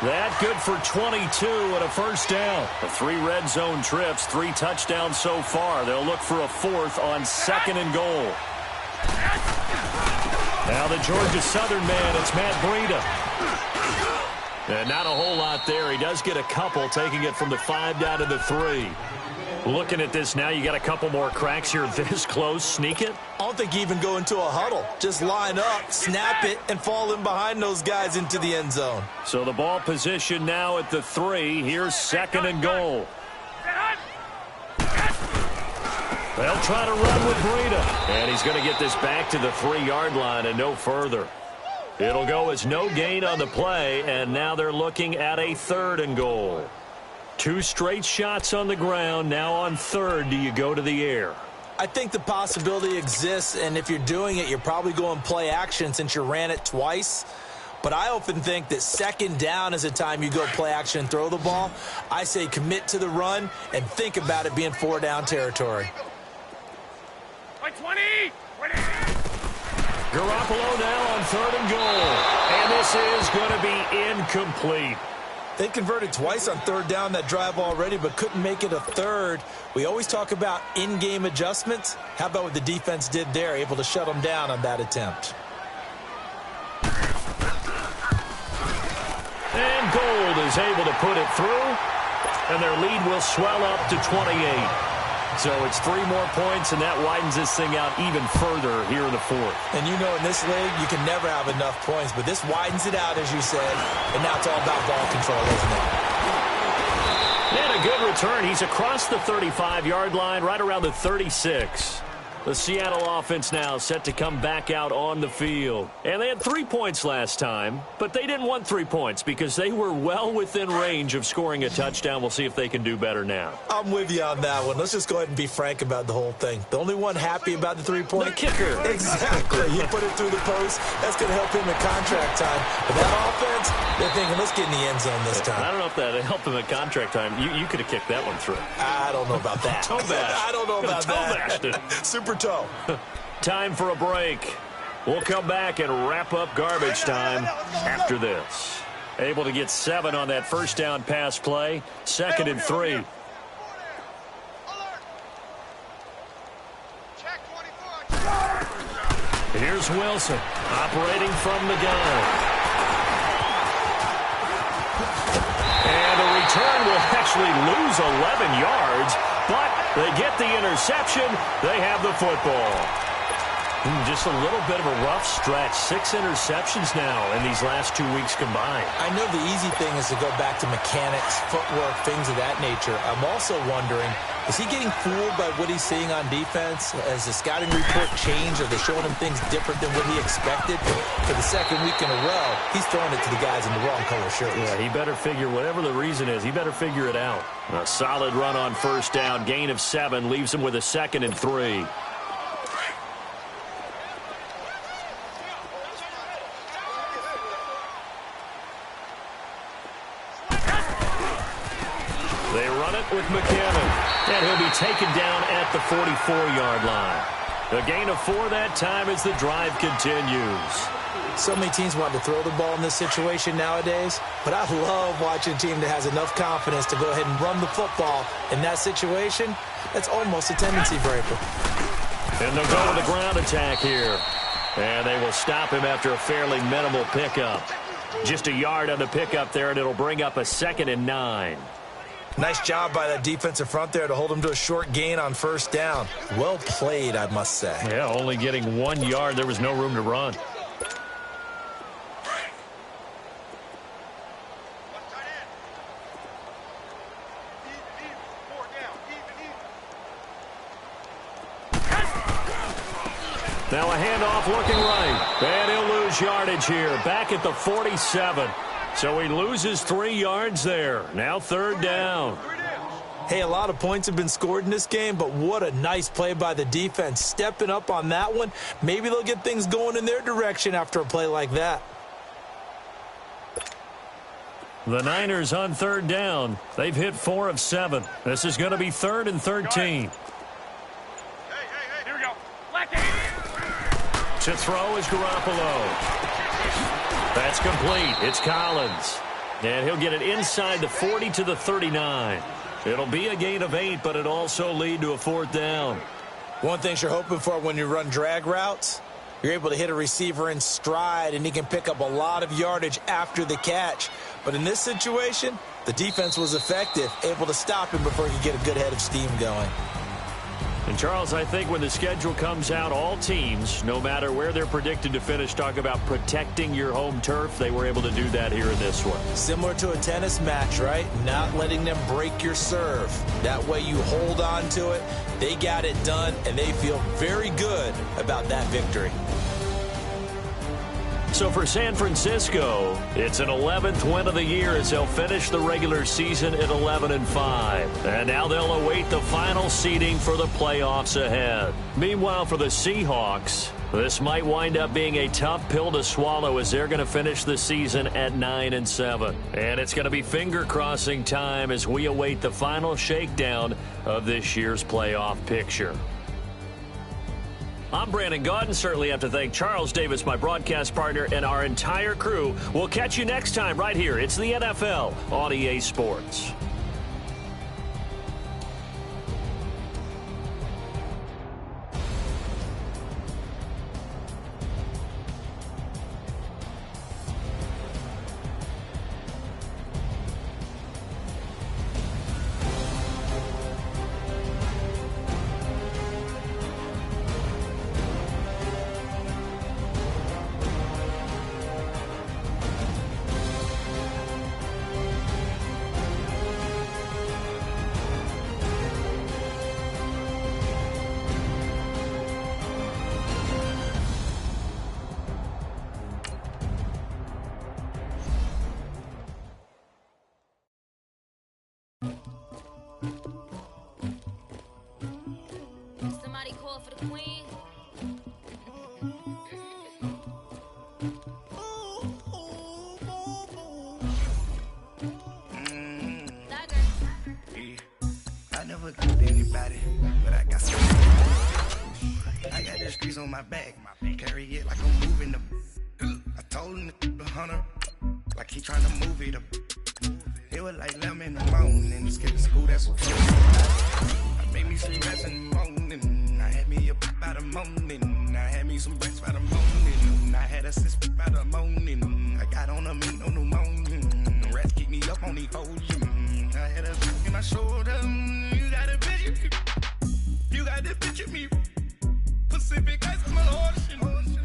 That good for 22 and a first down. The 3 red zone trips, 3 touchdowns so far. They'll look for a 4th on 2nd and goal. Now the Georgia Southern man, it's Matt Breida. And not a whole lot there. He does get a couple, taking it from the 5 down to the 3. Looking at this now, you got a couple more cracks here this close. Sneak it? I don't think you even go into a huddle. Just line up, snap it, and fall in behind those guys into the end zone. So the ball position now at the 3. Here's 2nd and goal. They'll try to run with Breida. And he's going to get this back to the 3-yard line and no further. It'll go as no gain on the play, and now they're looking at a 3rd and goal. 2 straight shots on the ground. Now on 3rd, do you go to the air? I think the possibility exists, and if you're doing it, you're probably going play action since you ran it twice. But I often think that 2nd down is a time you go play action and throw the ball. I say commit to the run and think about it being 4-down territory. 20! Garoppolo now on 3rd and goal. And this is going to be incomplete. They converted twice on 3rd down that drive already, but couldn't make it a 3rd. We always talk about in-game adjustments. How about what the defense did there, able to shut them down on that attempt? And Gold is able to put it through, and their lead will swell up to 28. So it's 3 more points, and that widens this thing out even further here in the 4th. And you know in this league, you can never have enough points, but this widens it out, as you said, and now it's all about ball control, isn't it? And a good return. He's across the 35-yard line, right around the 36. The Seattle offense now set to come back out on the field. And they had 3 points last time, but they didn't want 3 points because they were well within range of scoring a touchdown. We'll see if they can do better now. I'm with you on that one. Let's just go ahead and be frank about the whole thing. The only one happy about the 3-point? The kicker. Exactly. You put it through the post. That's going to help him in contract time. But that offense, they're thinking, let's get in the end zone this time. I don't know if that helped him in contract time. You could have kicked that one through. I don't know about that. Toe bash. I don't know about that. Toe bashed it. Super toe. Time for a break. We'll come back and wrap up garbage time after this. Able to get 7 on that first down pass play. 2nd and 3. Here's Wilson operating from the gun. And the return will actually lose 11 yards, but they get the interception. They have the football. Just a little bit of a rough stretch. 6 interceptions now in these last 2 weeks combined. I know the easy thing is to go back to mechanics, footwork, things of that nature. I'm also wondering, Is he getting fooled by what he's seeing on defense? Has the scouting report changed? Are they showing him things different than what he expected? For the second week in a row, he's throwing it to the guys in the wrong color shirts. Yeah, he better figure, whatever the reason is, he better figure it out. A solid run on first down, gain of 7, leaves him with a 2nd and 3. They run it with McKinnon. And he'll be taken down at the 44-yard line. A gain of 4 that time as the drive continues. So many teams want to throw the ball in this situation nowadays, but I love watching a team that has enough confidence to go ahead and run the football in that situation. That's almost a tendency breaker. And they'll go with the ground attack here. And they will stop him after a fairly minimal pickup. Just a yard on the pickup there, and it'll bring up a 2nd and 9. Nice job by that defensive front there to hold him to a short gain on first down. Well played, I must say. Yeah, only getting 1 yard. There was no room to run. Now a handoff looking right. And he'll lose yardage here. Back at the 47. So he loses 3 yards there. Now 3rd down. Hey, a lot of points have been scored in this game, but what a nice play by the defense. Stepping up on that one. Maybe they'll get things going in their direction after a play like that. The Niners on 3rd down. They've hit 4 of 7. This is going to be 3rd and 13. Hey, here we go. To throw is Garoppolo. That's complete. It's Collins. And he'll get it inside the 40 to the 39. It'll be a gain of 8, but it also lead to a 4th down. One thing you're hoping for when you run drag routes, you're able to hit a receiver in stride, and he can pick up a lot of yardage after the catch. But in this situation, the defense was effective, able to stop him before he could get a good head of steam going. And, Charles, I think when the schedule comes out, all teams, no matter where they're predicted to finish, talk about protecting your home turf. They were able to do that here in this one. Similar to a tennis match, right? Not letting them break your serve. That way you hold on to it. They got it done, and they feel very good about that victory. So for San Francisco, it's an 11th win of the year as they'll finish the regular season at 11-5. And now they'll await the final seeding for the playoffs ahead. Meanwhile, for the Seahawks, this might wind up being a tough pill to swallow as they're going to finish the season at 9-7. And it's going to be finger-crossing time as we await the final shakedown of this year's playoff picture. I'm Brandon Gaudin. Certainly have to thank Charles Davis, my broadcast partner, and our entire crew. We'll catch you next time right here. It's the NFL on EA Sports. Somebody call for the queen. I never killed anybody, but I got some. I got the streets on my back, carry it like I'm moving the. I told him the hunter, like he trying to move it up. It was like 11 in the morning, skipping school, that's what I made me some rest in the morning. I had me a pop by the morning. I had me some breaks by the morning. I had a sis by the morning. I got on a meat on the morning. The rats keep me up on the podium. I had a in my shoulder. You got a bitch. You got the bitch of me. Pacific ice on my ocean.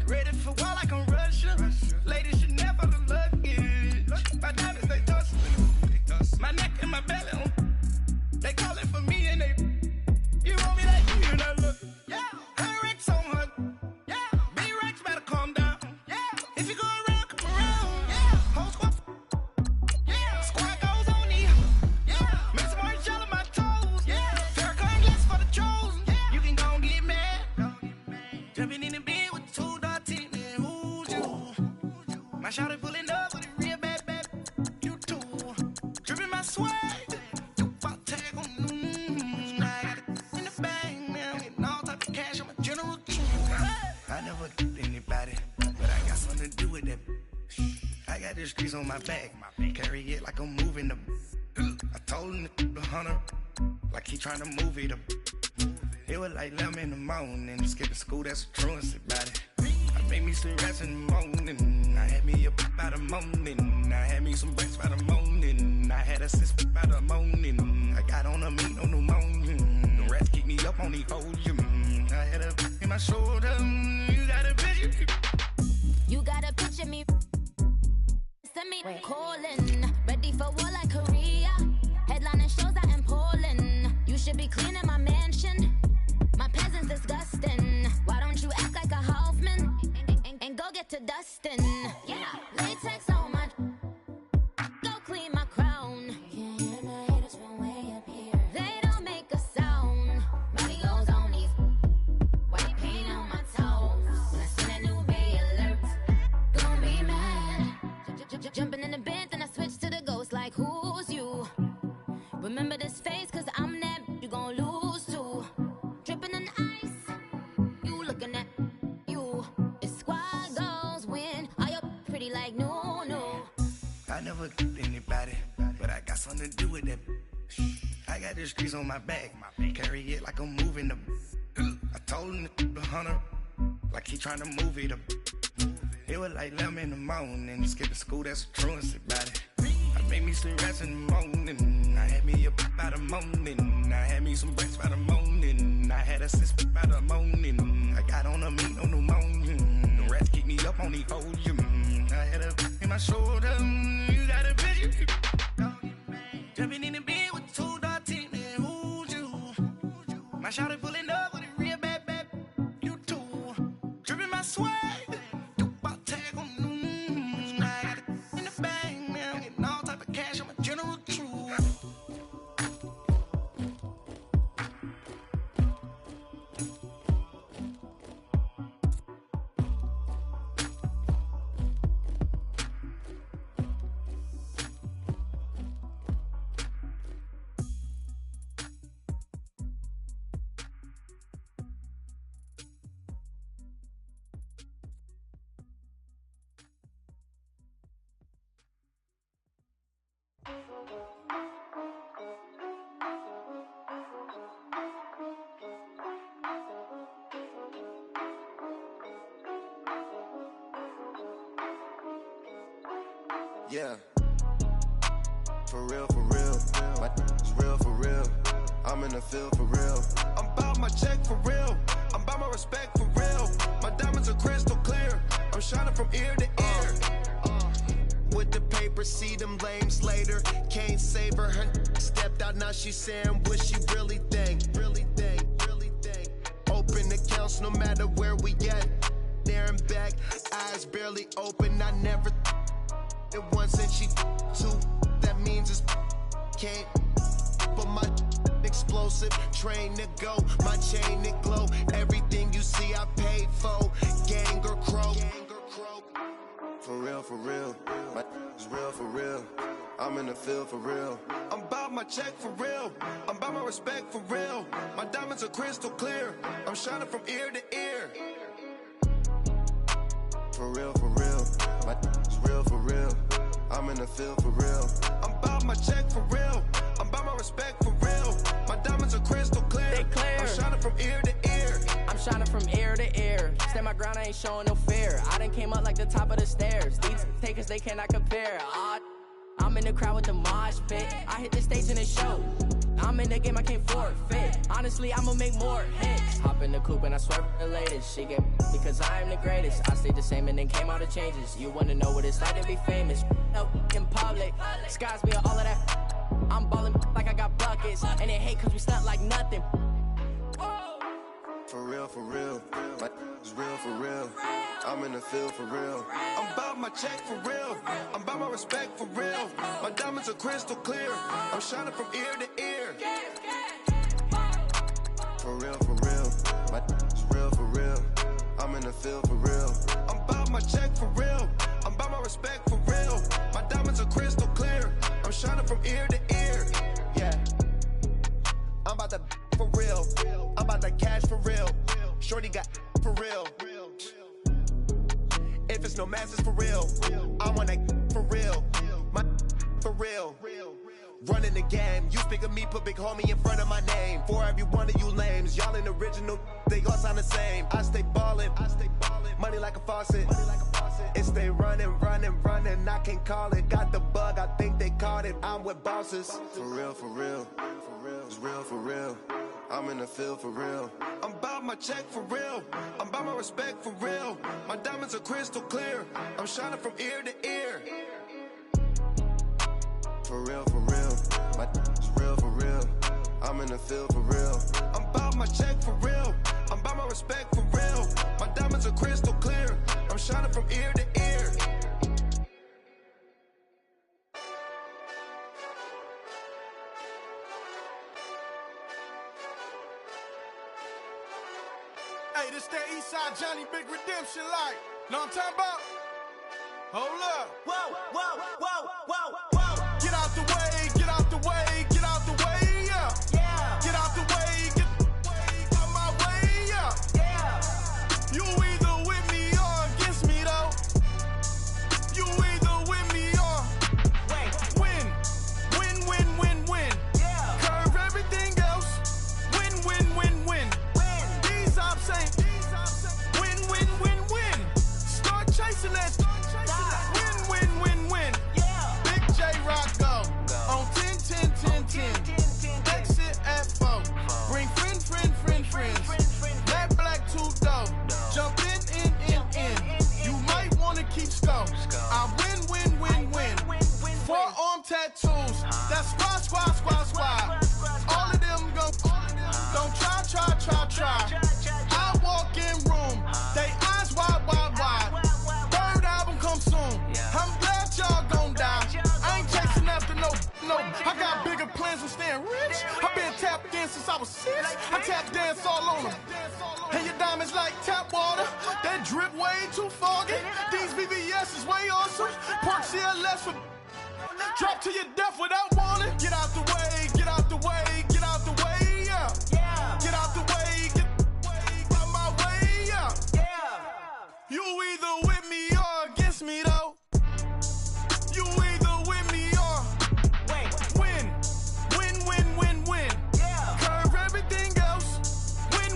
Ready for war like I'm Russian. Ladies should never the luggage. My diamonds, they tussling. My neck and my belly, they calling for me and they the streets on my back. Carry it like I'm moving the. I told him the hunter, like he trying to move it up. It was like 11 in the morning. Skipping school, that's a truancy about it. I made me some rest in the morning. I had me a pop by the morning. I had me some breaks by the morning. I had a sis by the morning. I got on a meat on the morning. The rats keep me up on the ocean. I had a in my shoulder. You got a picture. You got a picture me. Send me calling. Ready for war like Korea. Headlining shows out in Poland. You should be cleaning my mansion. My peasants disgusting. Why don't you act like a Hoffman and go get to dustin'? Yeah, latex on my. Go clean my crown. Can't hear my haters from way up here. They don't make a sound. Body goes on these. White paint on my toes. When I see that new bay alert, gonna be mad. Jumping in the bed, then I switch to the ghost like who's you? Remember this face, cause I'm that you gon' lose too. Dripping in ice, you looking at you. It's squad goals win. Are you pretty like no? I never killed anybody, but I got something to do with that. I got the streets on my back, carry it like I'm moving the. I told him the hunter, like he trying to move it up. It was like 11 in the morning. Skipping school, that's a truancy about it. I made me some rest in the morning. I had me a pop by the morning. I had me some breaks by the morning. I had a sis by the morning. I got on a meat on the morning. The rats keep me up on the ocean. I had a in my shoulder. You got a picture. Jumping in the bed with 2 dirty men. Who's you? My shawty pulling up with a real bad. You too. Dripping my swag. Yeah, for real, my is real for real. I'm in the field for real. I'm about my check for real. I'm about my respect for real. My diamonds are crystal clear. I'm shining from ear to ear. With the paper, see them lames later. Can't save her. Her stepped out, now she's saying what she really think. Open accounts no matter where we at. There and back, eyes barely open. I never. It once and she two, that means it's can't. But my explosive, train to go, my chain to glow. Everything you see I paid for, gang or crow. For real, my is real for real. I'm in the field for real. I'm about my check for real. I'm about my respect for real. My diamonds are crystal clear. I'm shining from ear to ear. For real, my is real for real. I'm in the field for real. I'm about my check for real. I'm about my respect for real. My diamonds are crystal clear. They clear. I'm shining from ear to ear. I'm shining from ear to ear. Stand my ground, I ain't showing no fear. I done came up like the top of the stairs. These takers, they cannot compare. I'm in the crowd with the mosh pit. I hit the stage in the show. I'm in the game, I can't forfeit. Honestly, I'ma make more hits. Hop in the coupe and I swerve the latest. She get because I am the greatest. I stayed the same and then came all the changes. You wanna know what it's like to be famous? No, in public, skies be all of that. I'm ballin' like I got buckets. And they hate cause we stunt like nothing. For real, my is real for real. I'm in the field for real. I'm about my check for real. I'm about my respect for real. My diamonds are crystal clear. I'm shining from ear to ear. For real, my is real for real. I'm in the field for real. I'm about my check for real. I'm about my respect for real. My diamonds are crystal clear. I'm shining from ear to ear. Yeah, I'm about to for real. I'm about to cash for real. Shorty got for real. If it's no masses for real. I want that for real. My for real. Running the game, you speak of me, put big homie in front of my name. For every one of you lames, y'all in original, they all sound the same. I stay ballin', money like a faucet. It stay running, I can't call it. Got the bug, I think they caught it. I'm with bosses. For real, it's real for real. I'm in the field for real. I'm about my check for real. I'm about my respect for real. My diamonds are crystal clear. I'm shining from ear to ear. For real, my is real for real. I'm in the field for real. I'm about my check for real. I'm about my respect for real. My diamonds are crystal clear. I'm shining from ear to ear. Hey, this that Eastside Johnny Big Redemption like. Know what I'm talking about? Hold up. Whoa. Get out the way, get out the way, get out the way, yeah. Get out the way, get out my way, yeah. You either with me or against me, though. You either with me or win. Curve everything else. Win. These ops ain't win. Start chasing that. Win. Big J Rock go on 10. Exit at 4. Bring friends. That black 2 dough. Jump in. You might wanna keep score. I win. Forearm tattoos. That's squad. All of them go. Don't try. I walk in room. They eyes wide. Third album come soon. I'm glad y'all gon' die. I ain't chasing after no. I got bigger plans than staying rich. I been tapped in since I was 6. I tap dance all on them. And your diamonds like tap water. That drip way too foggy. These VVS is way awesome. Park CLS for drop to your death without warning. Get out the way, yeah. Get out the way, get out my way, yeah. You either with me or against me, though. You either with me or win. Curve everything else.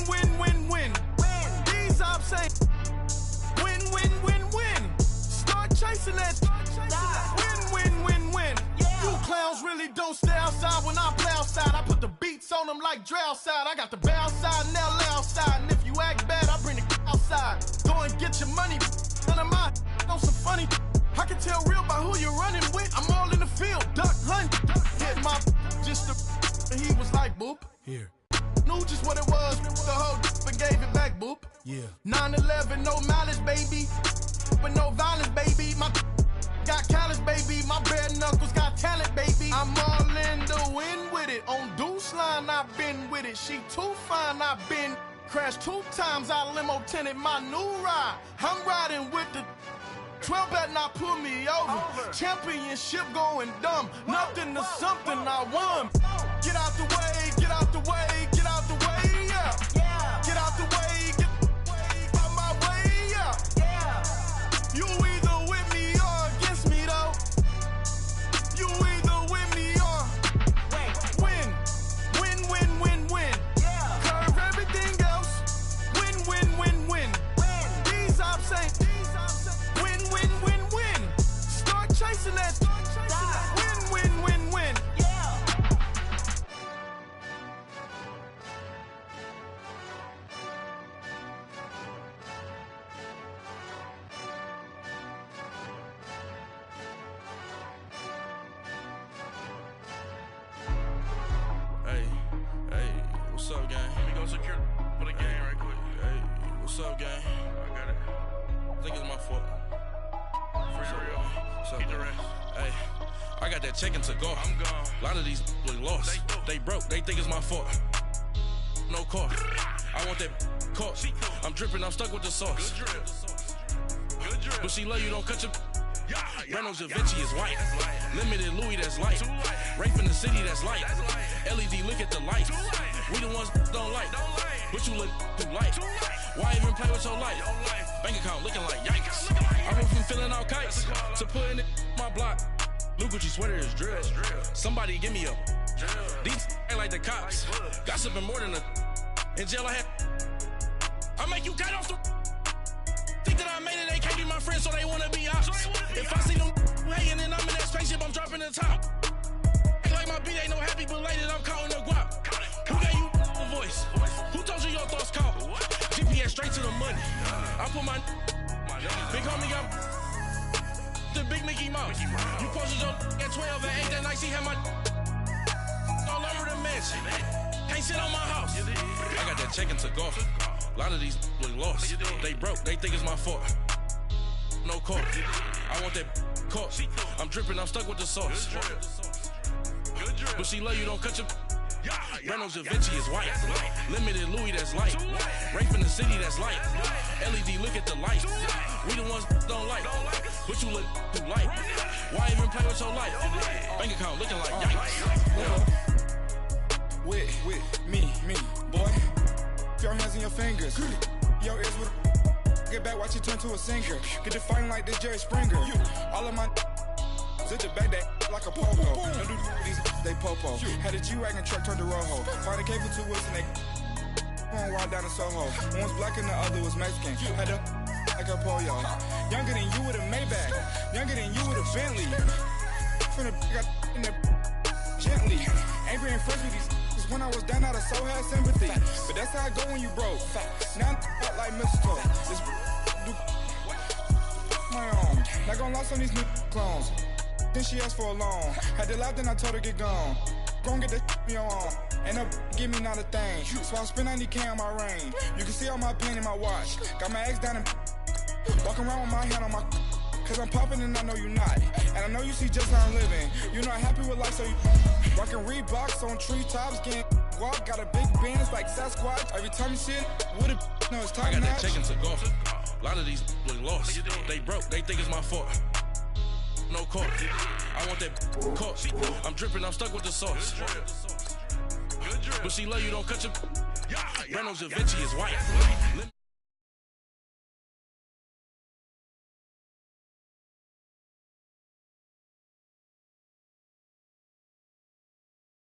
Win. These ops ain't win. Start chasing that. Win. You clowns really don't stay outside when I play outside. I put the beats on them like drow side. I got the bow side and they'll lay outside. And if you act bad, I bring the outside. Go and get your money. None of my on some funny. I can tell real by who you're running with. I'm all in the field. Duck hunt. Hit my just the. And he was like, boop. Here. Knew just what it was. The whole and gave it back, boop. Yeah. 9/11, no malice, baby. But no violence, baby. My got callous, baby. My bare knuckles got talent, baby. I'm all in the wind with it. On Deuce line, I've been with it. She too fine, I've been crashed 2 times. I limo tinted my new ride. I'm riding with the 12 better not pull me over. Championship going dumb. Nothing to something I won. Get out the way, yeah. Get out the way, get out my way, yeah. You either with me or against me, though. You either with me or win. Curve everything else. Win. These ops ain't win. Start chasing that. Win. Hey, what's up, gang? Let me go secure for the game right quick. Hey, what's up, gang? I got it. I think it's my fault. For real. What's up, keep the rest. Hey, I got that chicken to go. I'm gone. A lot of these look lost. They broke. They think it's my fault. No car. I want that caught. I'm dripping. I'm stuck with the sauce. Good drip. But she love you. Don't cut your. Reynolds Da Vinci is white. Limited Louis, that's light. Rafe in the city, that's light. LED, look at the lights. We the ones don't like. But you look too light. Why even play with your life? Bank account looking like yikes. I went from feeling all kites to putting it in my block. Blue Gucci sweater is drill. Somebody give me a. These ain't like the cops. Gossiping more than a. In jail I had. I make you cut off the. Think that I made it, they can't be my friends, so they wanna be ops. If I see them hating and I'm in that spaceship, I'm dropping the top. Ain't like my beat ain't no happy belated, I'm counting the guap. Who gave you a voice? Who told you your thoughts count? GPS straight to the money. I put my big homie got the big Mickey Mouse. You posted your at 12 and 8 that night, she had my all over the mansion. Can't sit on my house. I got that check into golf. A lot of these look lost. They broke, they think it's my fault. No court. I want that caught. I'm dripping, I'm stuck with the sauce. But she love you, don't cut your. Reynolds Da Vinci is white. Limited Louis, that's light. Rape in the city, that's light. LED, look at the light. We the ones don't like. But you look too light. Why even play with your life? Bank account looking like yikes. With me, boy. Your hands in your fingers. Your ears with. Get back, watch you turn to a singer. Get it fighting like this Jerry Springer. All of my. Sit the back that like a pogo. Don't do these, they popo. Had a G-Wagon truck turned to Rojo. Find a cable 2 wheels and they going wild down in Soho. One was black and the other was Mexican. Had a like a pollo. Younger than you with a Maybach. Younger than you with a Bentley. From the got in the gently. Angry and fresh with these. Cause when I was down out of so had sympathy. But that's how I go when you broke. Now I'm out like mistletoe. This do my own. Not gonna lost on these new clones. Then she asked for a loan. Had to laugh, then I told her get gone. Gon' get that me on. Ain't up, give me not a thing. So I spend 90K on my range. You can see all my pain in my watch. Got my ex down and walking around with my hand on my. Cause I'm popping and I know you not. And I know you see just how I'm living. You're not happy with life, so you rockin' Reeboks on treetops, getting walk. Got a big Benz like Sasquatch. Every time you see it, with it, no, it's time. I got that check into golf. A lot of these look lost. They broke, they think it's my fault. No court. I want that caught. I'm dripping, I'm stuck with the sauce. But she love you, don't cut your. Reynolds Da Vinci is white.